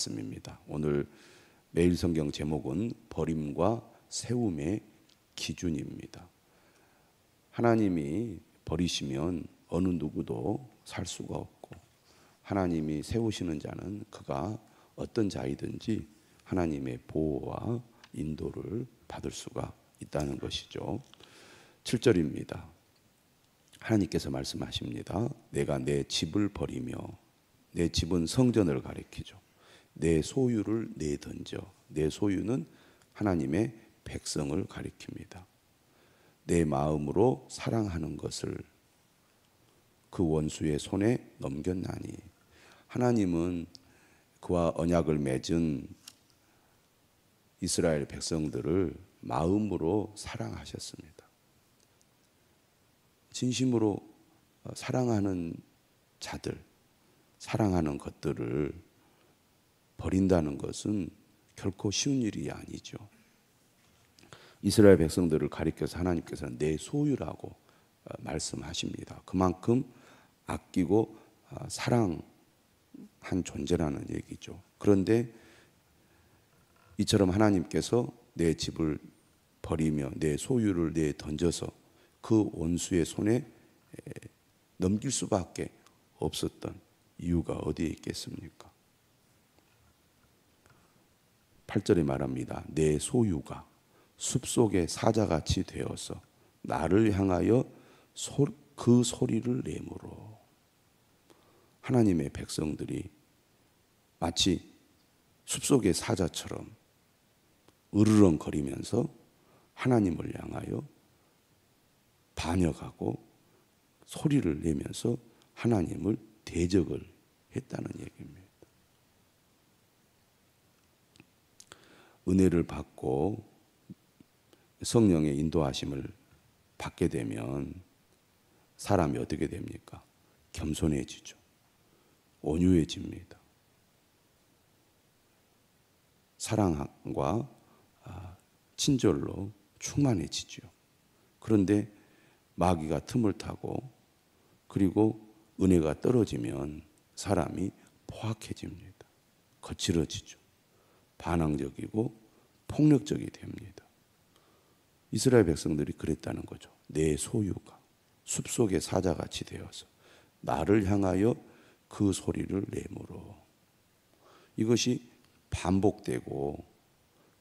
말씀입니다. 오늘 매일 성경 제목은 버림과 세움의 기준입니다. 하나님이 버리시면 어느 누구도 살 수가 없고, 하나님이 세우시는 자는 그가 어떤 자이든지 하나님의 보호와 인도를 받을 수가 있다는 것이죠. 7절입니다. 하나님께서 말씀하십니다. 내가 내 집을 버리며, 내 집은 성전을 가리키죠. 내 소유를 내던져. 내 소유는 하나님의 백성을 가리킵니다. 내 마음으로 사랑하는 것을 그 원수의 손에 넘겼나니. 하나님은 그와 언약을 맺은 이스라엘 백성들을 마음으로 사랑하셨습니다. 진심으로 사랑하는 자들, 사랑하는 것들을 버린다는 것은 결코 쉬운 일이 아니죠. 이스라엘 백성들을 가리켜서 하나님께서는 내 소유라고 말씀하십니다. 그만큼 아끼고 사랑한 존재라는 얘기죠. 그런데 이처럼 하나님께서 내 집을 버리며 내 소유를 내던져서 그 원수의 손에 넘길 수밖에 없었던 이유가 어디에 있겠습니까? 8절에 말합니다. 내 소유가 숲속의 사자같이 되어서 나를 향하여 그 소리를 내므로. 하나님의 백성들이 마치 숲속의 사자처럼 으르렁거리면서 하나님을 향하여 반역하고 소리를 내면서 하나님을 대적을 했다는 얘기입니다. 은혜를 받고 성령의 인도하심을 받게 되면 사람이 어떻게 됩니까? 겸손해지죠. 온유해집니다. 사랑과 친절로 충만해지죠. 그런데 마귀가 틈을 타고 그리고 은혜가 떨어지면 사람이 포악해집니다. 거칠어지죠. 반항적이고 폭력적이 됩니다. 이스라엘 백성들이 그랬다는 거죠. 내 소유가 숲속의 사자같이 되어서 나를 향하여 그 소리를 내므로. 이것이 반복되고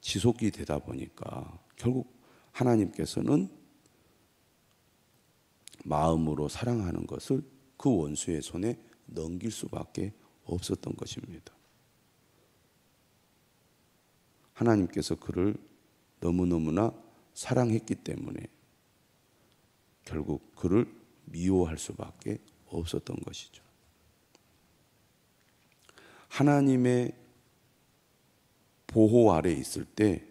지속이 되다 보니까 결국 하나님께서는 마음으로 사랑하는 것을 그 원수의 손에 넘길 수밖에 없었던 것입니다. 하나님께서 그를 너무너무나 사랑했기 때문에 결국 그를 미워할 수밖에 없었던 것이죠. 하나님의 보호 아래 있을 때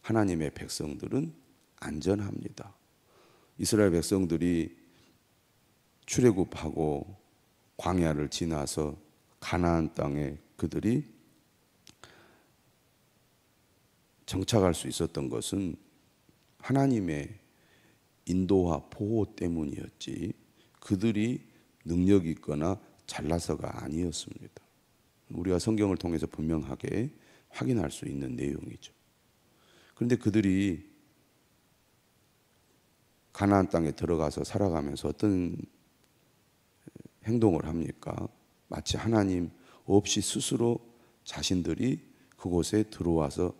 하나님의 백성들은 안전합니다. 이스라엘 백성들이 출애굽하고 광야를 지나서 가나안 땅에 그들이 정착할 수 있었던 것은 하나님의 인도와 보호 때문이었지 그들이 능력이 있거나 잘나서가 아니었습니다. 우리가 성경을 통해서 분명하게 확인할 수 있는 내용이죠. 그런데 그들이 가나안 땅에 들어가서 살아가면서 어떤 행동을 합니까? 마치 하나님 없이 스스로 자신들이 그곳에 들어와서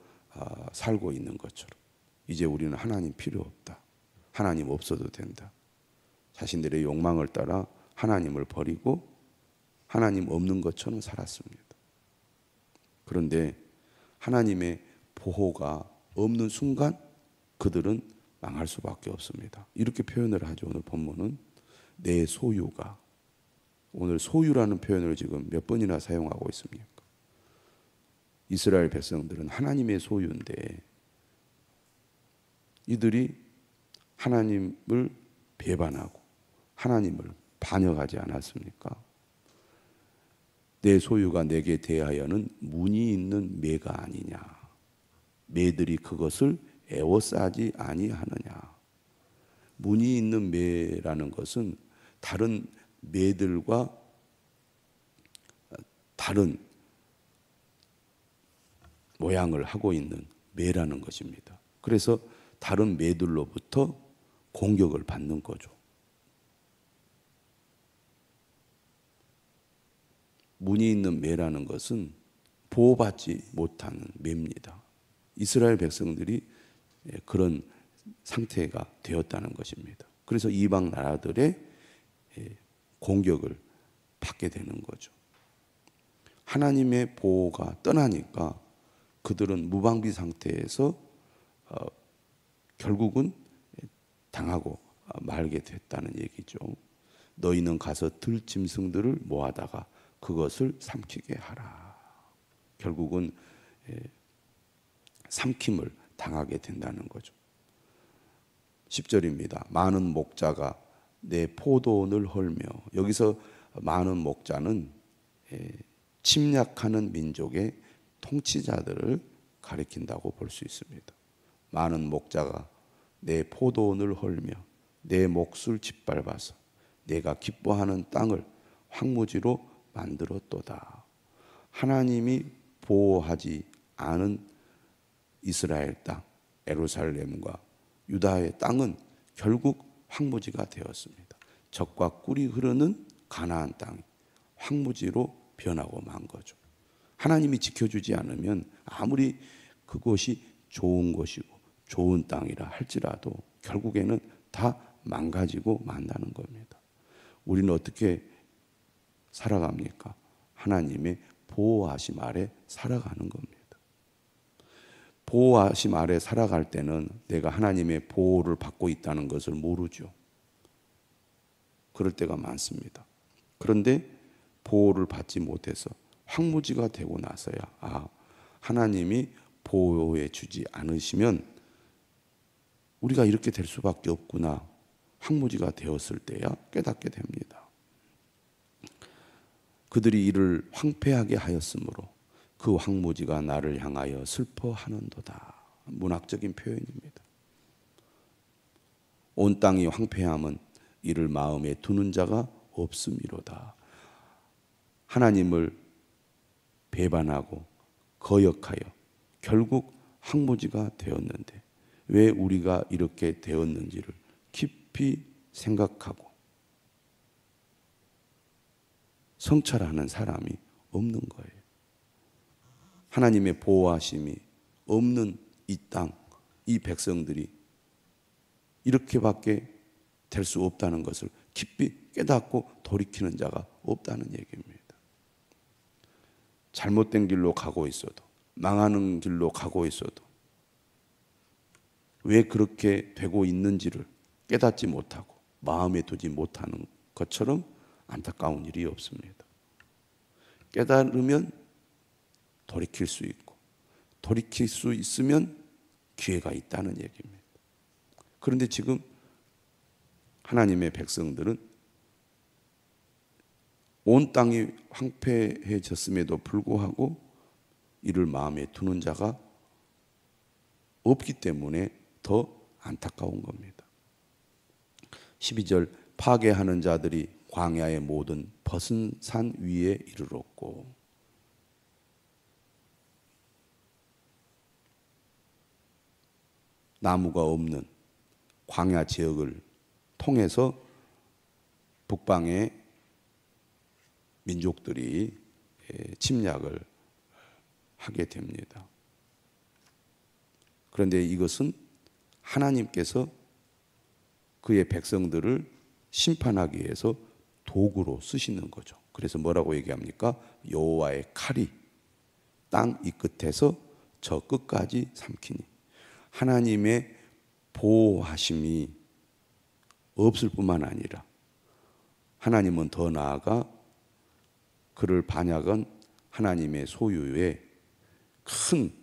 살고 있는 것처럼. 이제 우리는 하나님 필요 없다. 하나님 없어도 된다. 자신들의 욕망을 따라 하나님을 버리고 하나님 없는 것처럼 살았습니다. 그런데 하나님의 보호가 없는 순간 그들은 망할 수밖에 없습니다. 이렇게 표현을 하죠. 오늘 본문은 내 소유가. 오늘 소유라는 표현을 지금 몇 번이나 사용하고 있습니까? 이스라엘 백성들은 하나님의 소유인데 이들이 하나님을 배반하고 하나님을 반역하지 않았습니까? 내 소유가 내게 대하여는 문이 있는 매가 아니냐. 매들이 그것을 애워싸지 아니하느냐. 문이 있는 매라는 것은 다른 매들과 다른 모양을 하고 있는 매라는 것입니다. 그래서 다른 매들로부터 공격을 받는 거죠. 무늬 있는 매라는 것은 보호받지 못하는 매입니다. 이스라엘 백성들이 그런 상태가 되었다는 것입니다. 그래서 이방 나라들의 공격을 받게 되는 거죠. 하나님의 보호가 떠나니까 그들은 무방비 상태에서 결국은 당하고 말게 됐다는 얘기죠. 너희는 가서 들짐승들을 모아다가 그것을 삼키게 하라. 결국은 삼킴을 당하게 된다는 거죠. 10절입니다. 많은 목자가 내 포도원을 헐며, 여기서 많은 목자는 침략하는 민족의 통치자들을 가리킨다고 볼 수 있습니다. 많은 목자가 내 포도원을 헐며 내 몫을 짓밟아서 내가 기뻐하는 땅을 황무지로 만들었도다. 하나님이 보호하지 않은 이스라엘 땅, 예루살렘과 유다의 땅은 결국 황무지가 되었습니다. 젖과 꿀이 흐르는 가나안 땅이 황무지로 변하고 만 거죠. 하나님이 지켜주지 않으면 아무리 그곳이 좋은 곳이고 좋은 땅이라 할지라도 결국에는 다 망가지고 만다는 겁니다. 우리는 어떻게 살아갑니까? 하나님의 보호하심 아래 살아가는 겁니다. 보호하심 아래 살아갈 때는 내가 하나님의 보호를 받고 있다는 것을 모르죠. 그럴 때가 많습니다. 그런데 보호를 받지 못해서 황무지가 되고 나서야 하나님이 보호해 주지 않으시면 우리가 이렇게 될 수밖에 없구나. 황무지가 되었을 때야 깨닫게 됩니다. 그들이 이를 황폐하게 하였으므로 그 황무지가 나를 향하여 슬퍼하는도다. 문학적인 표현입니다. 온 땅이 황폐함은 이를 마음에 두는 자가 없음이로다. 하나님을 배반하고 거역하여 결국 황무지가 되었는데 왜 우리가 이렇게 되었는지를 깊이 생각하고 성찰하는 사람이 없는 거예요. 하나님의 보호하심이 없는 이 땅, 이 백성들이 이렇게밖에 될 수 없다는 것을 깊이 깨닫고 돌이키는 자가 없다는 얘기입니다. 잘못된 길로 가고 있어도, 망하는 길로 가고 있어도 왜 그렇게 되고 있는지를 깨닫지 못하고 마음에 두지 못하는 것처럼 안타까운 일이 없습니다. 깨달으면 돌이킬 수 있고 돌이킬 수 있으면 기회가 있다는 얘기입니다. 그런데 지금 하나님의 백성들은 온 땅이 황폐해졌음에도 불구하고 이를 마음에 두는 자가 없기 때문에 더 안타까운 겁니다. 12절 파괴하는 자들이 광야의 모든 벗은 산 위에 이르렀고, 나무가 없는 광야 지역을 통해서 북방의 민족들이 침략을 하게 됩니다. 그런데 이것은 하나님께서 그의 백성들을 심판하기 위해서 도구로 쓰시는 거죠. 그래서 뭐라고 얘기합니까? 여호와의 칼이 땅 이 끝에서 저 끝까지 삼키니, 하나님의 보호하심이 없을 뿐만 아니라 하나님은 더 나아가 그를 반역한 하나님의 소유에 큰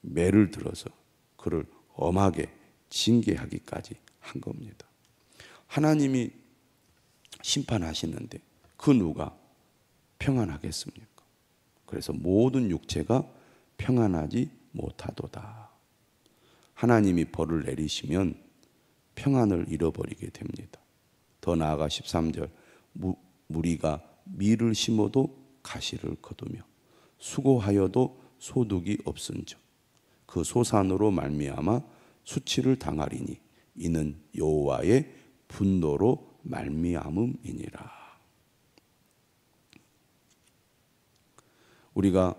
매를 들어서 그를 엄하게 징계하기까지 한 겁니다. 하나님이 심판하시는데 그 누가 평안하겠습니까? 그래서 모든 육체가 평안하지 못하도다. 하나님이 벌을 내리시면 평안을 잃어버리게 됩니다. 더 나아가 13절 무리가 밀을 심어도 가시를 거두며 수고하여도 소득이 없은즉 그 소산으로 말미암아 수치를 당하리니 이는 여호와의 분노로 말미암음이니라. 우리가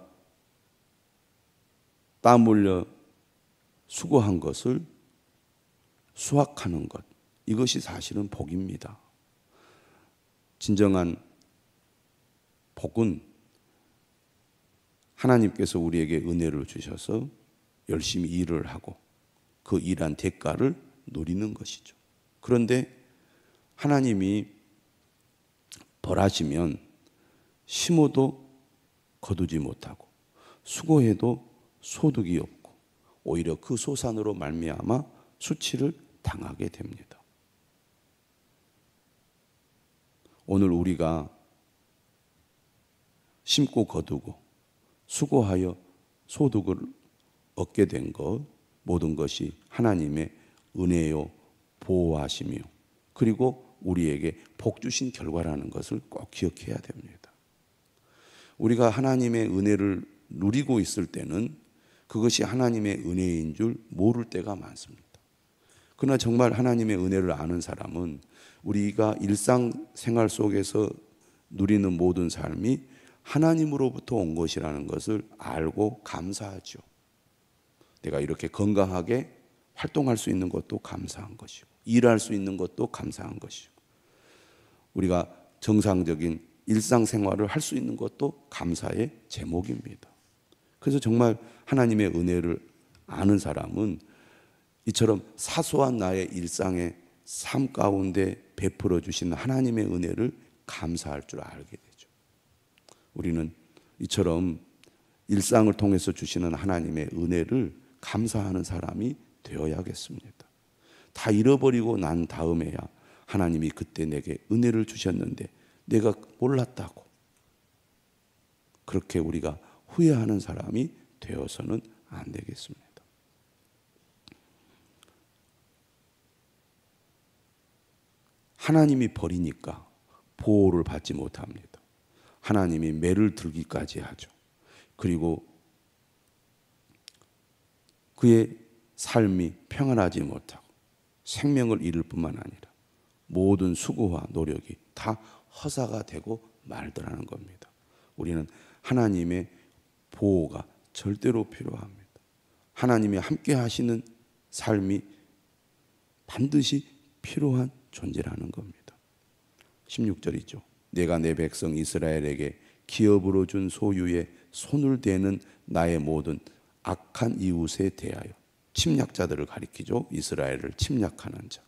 땀 흘려 수고한 것을 수확하는 것, 이것이 사실은 복입니다. 진정한 복은 하나님께서 우리에게 은혜를 주셔서 열심히 일을 하고 그 일한 대가를 누리는 것이죠. 그런데 하나님이 벌하시면 심어도 거두지 못하고 수고해도 소득이 없고 오히려 그 소산으로 말미암아 수치를 당하게 됩니다. 오늘 우리가 심고 거두고 수고하여 소득을 얻게 된 것, 모든 것이 하나님의 은혜요 보호하시며 그리고 우리에게 복 주신 결과라는 것을 꼭 기억해야 됩니다. 우리가 하나님의 은혜를 누리고 있을 때는 그것이 하나님의 은혜인 줄 모를 때가 많습니다. 그러나 정말 하나님의 은혜를 아는 사람은 우리가 일상생활 속에서 누리는 모든 삶이 하나님으로부터 온 것이라는 것을 알고 감사하죠. 내가 이렇게 건강하게 활동할 수 있는 것도 감사한 것이고 일할 수 있는 것도 감사한 것이고 우리가 정상적인 일상생활을 할 수 있는 것도 감사의 제목입니다. 그래서 정말 하나님의 은혜를 아는 사람은 이처럼 사소한 나의 일상의 삶 가운데 베풀어 주시는 하나님의 은혜를 감사할 줄 알게 되죠. 우리는 이처럼 일상을 통해서 주시는 하나님의 은혜를 감사하는 사람이 되어야겠습니다. 다 잃어버리고 난 다음에야 하나님이 그때 내게 은혜를 주셨는데 내가 몰랐다고 그렇게 우리가 후회하는 사람이 되어서는 안 되겠습니다. 하나님이 버리니까 보호를 받지 못합니다. 하나님이 매를 들기까지 하죠. 그리고 그의 삶이 평안하지 못하고 생명을 잃을 뿐만 아니라 모든 수고와 노력이 다 허사가 되고 말더라는 겁니다. 우리는 하나님의 보호가 절대로 필요합니다. 하나님이 함께 하시는 삶이 반드시 필요한 존재라는 겁니다. 16절이죠. 내가 내 백성 이스라엘에게 기업으로 준 소유에 손을 대는 나의 모든 악한 이웃에 대하여 침략자들을 가리키죠. 이스라엘을 침략하는 자.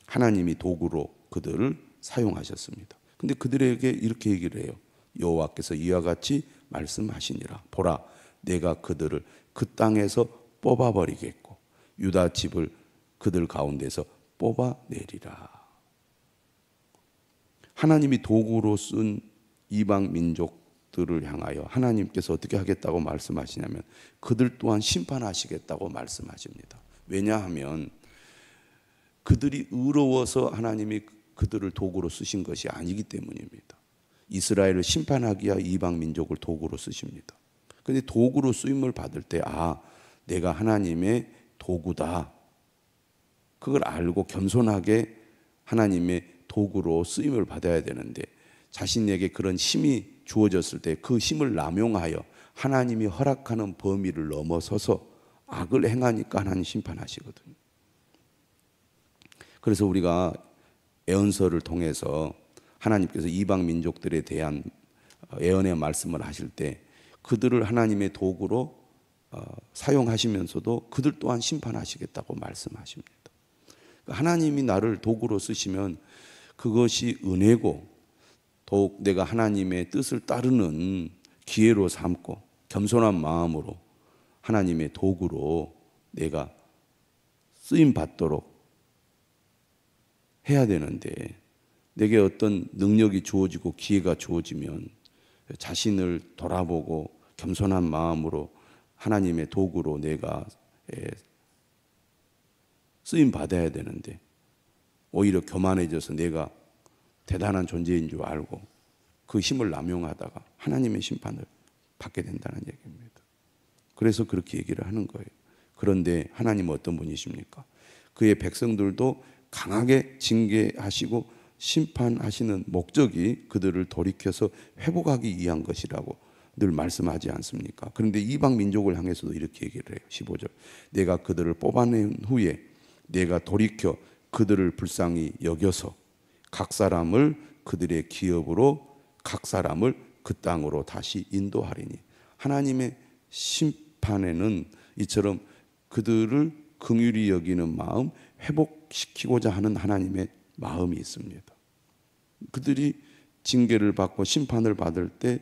하나님이 도구로 그들을 사용하셨습니다. 근데 그들에게 이렇게 얘기를 해요. 여호와께서 이와 같이 말씀하시니라. 보라, 내가 그들을 그 땅에서 뽑아버리겠고 유다 집을 그들 가운데서 뽑아내리라. 하나님이 도구로 쓴 이방 민족들을 향하여 하나님께서 어떻게 하겠다고 말씀하시냐면 그들 또한 심판하시겠다고 말씀하십니다. 왜냐하면 그들이 의로워서 하나님이 그들을 도구로 쓰신 것이 아니기 때문입니다. 이스라엘을 심판하기 위하 이방 민족을 도구로 쓰십니다. 그런데 도구로 쓰임을 받을 때 내가 하나님의 도구다. 그걸 알고 겸손하게 하나님의 도구로 쓰임을 받아야 되는데 자신에게 그런 힘이 주어졌을 때 그 힘을 남용하여 하나님이 허락하는 범위를 넘어서서 악을 행하니까 하나님 심판하시거든요. 그래서 우리가 예언서를 통해서 하나님께서 이방 민족들에 대한 예언의 말씀을 하실 때 그들을 하나님의 도구로 사용하시면서도 그들 또한 심판하시겠다고 말씀하십니다. 하나님이 나를 도구로 쓰시면 그것이 은혜고 더욱 내가 하나님의 뜻을 따르는 기회로 삼고 겸손한 마음으로 하나님의 도구로 내가 쓰임 받도록 해야 되는데 내게 어떤 능력이 주어지고 기회가 주어지면 자신을 돌아보고 겸손한 마음으로 하나님의 도구로 내가 쓰임 받아야 되는데 오히려 교만해져서 내가 대단한 존재인 줄 알고 그 힘을 남용하다가 하나님의 심판을 받게 된다는 얘기입니다. 그래서 그렇게 얘기를 하는 거예요. 그런데 하나님은 어떤 분이십니까? 그의 백성들도 강하게 징계하시고 심판하시는 목적이 그들을 돌이켜서 회복하기 위한 것이라고 늘 말씀하지 않습니까? 그런데 이방 민족을 향해서도 이렇게 얘기를 해요. 15절. 내가 그들을 뽑아낸 후에 내가 돌이켜 그들을 불쌍히 여겨서 각 사람을 그들의 기업으로 각 사람을 그 땅으로 다시 인도하리니. 하나님의 심판에는 이처럼 그들을 긍휼히 여기는 마음, 회복시키고자 하는 하나님의 마음이 있습니다. 그들이 징계를 받고 심판을 받을 때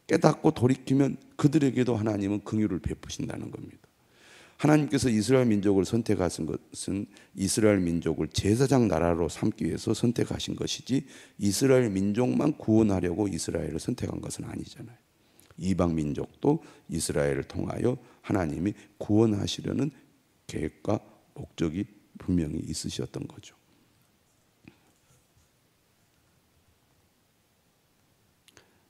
깨닫고 돌이키면 그들에게도 하나님은 긍휼을 베푸신다는 겁니다. 하나님께서 이스라엘 민족을 선택하신 것은 이스라엘 민족을 제사장 나라로 삼기 위해서 선택하신 것이지 이스라엘 민족만 구원하려고 이스라엘을 선택한 것은 아니잖아요. 이방 민족도 이스라엘을 통하여 하나님이 구원하시려는 계획과 목적이 분명히 있으셨던 거죠.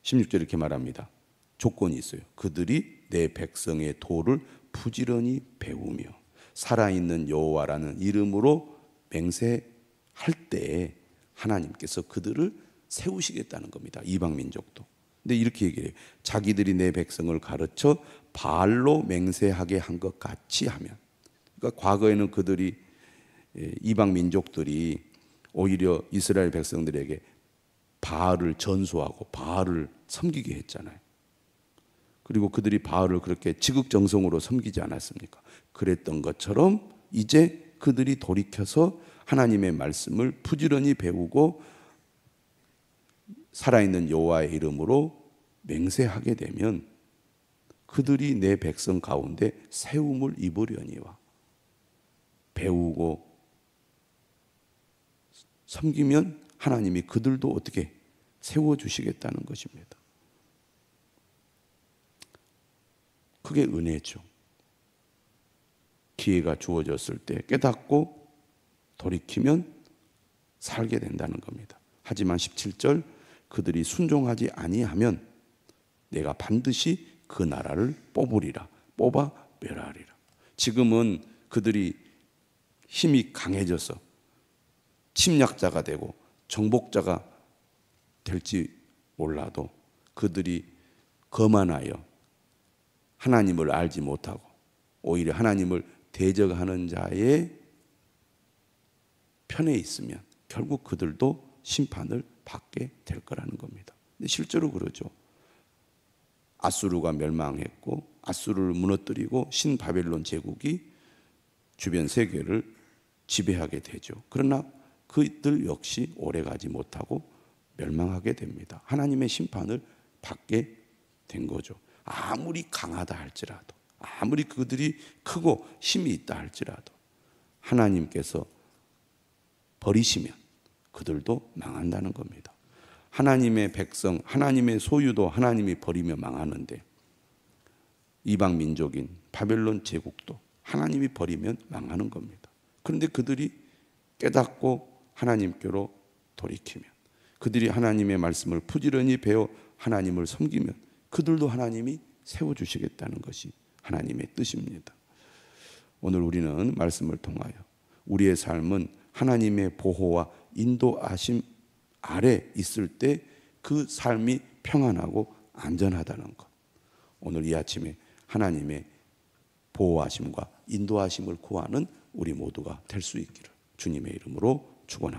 16절 이렇게 말합니다. 조건이 있어요. 그들이 내 백성의 도를 부지런히 배우며 살아있는 여호와라는 이름으로 맹세할 때에 하나님께서 그들을 세우시겠다는 겁니다. 이방 민족도. 근데 이렇게 얘기해요. 자기들이 내 백성을 가르쳐 바알로 맹세하게 한 것 같이 하면. 그러니까 과거에는 그들이 이방 민족들이 오히려 이스라엘 백성들에게 바알을 전수하고 바알을 섬기게 했잖아요. 그리고 그들이 바알을 그렇게 지극정성으로 섬기지 않았습니까? 그랬던 것처럼 이제 그들이 돌이켜서 하나님의 말씀을 부지런히 배우고 살아있는 여호와의 이름으로 맹세하게 되면 그들이 내 백성 가운데 세움을 입으려니와 배우고 섬기면 하나님이 그들도 어떻게 세워주시겠다는 것입니다. 그게 은혜죠. 기회가 주어졌을 때 깨닫고 돌이키면 살게 된다는 겁니다. 하지만 17절 그들이 순종하지 아니하면 내가 반드시 그 나라를 뽑으리라. 뽑아 멸하리라. 지금은 그들이 힘이 강해져서 침략자가 되고 정복자가 될지 몰라도 그들이 거만하여 하나님을 알지 못하고 오히려 하나님을 대적하는 자의 편에 있으면 결국 그들도 심판을 받게 될 거라는 겁니다. 근데 실제로 그러죠. 아수르가 멸망했고 아수르를 무너뜨리고 신바벨론 제국이 주변 세계를 지배하게 되죠. 그러나 그들 역시 오래가지 못하고 멸망하게 됩니다. 하나님의 심판을 받게 된 거죠. 아무리 강하다 할지라도 아무리 그들이 크고 힘이 있다 할지라도 하나님께서 버리시면 그들도 망한다는 겁니다. 하나님의 백성, 하나님의 소유도 하나님이 버리며 망하는데 이방 민족인 바벨론 제국도 하나님이 버리면 망하는 겁니다. 그런데 그들이 깨닫고 하나님께로 돌이키면 그들이 하나님의 말씀을 부지런히 배워 하나님을 섬기면 그들도 하나님이 세워주시겠다는 것이 하나님의 뜻입니다. 오늘 우리는 말씀을 통하여 우리의 삶은 하나님의 보호와 인도하심 아래 있을 때 그 삶이 평안하고 안전하다는 것. 오늘 이 아침에 하나님의 보호하심과 인도하심을 구하는 우리 모두가 될 수 있기를 주님의 이름으로 축원합니다.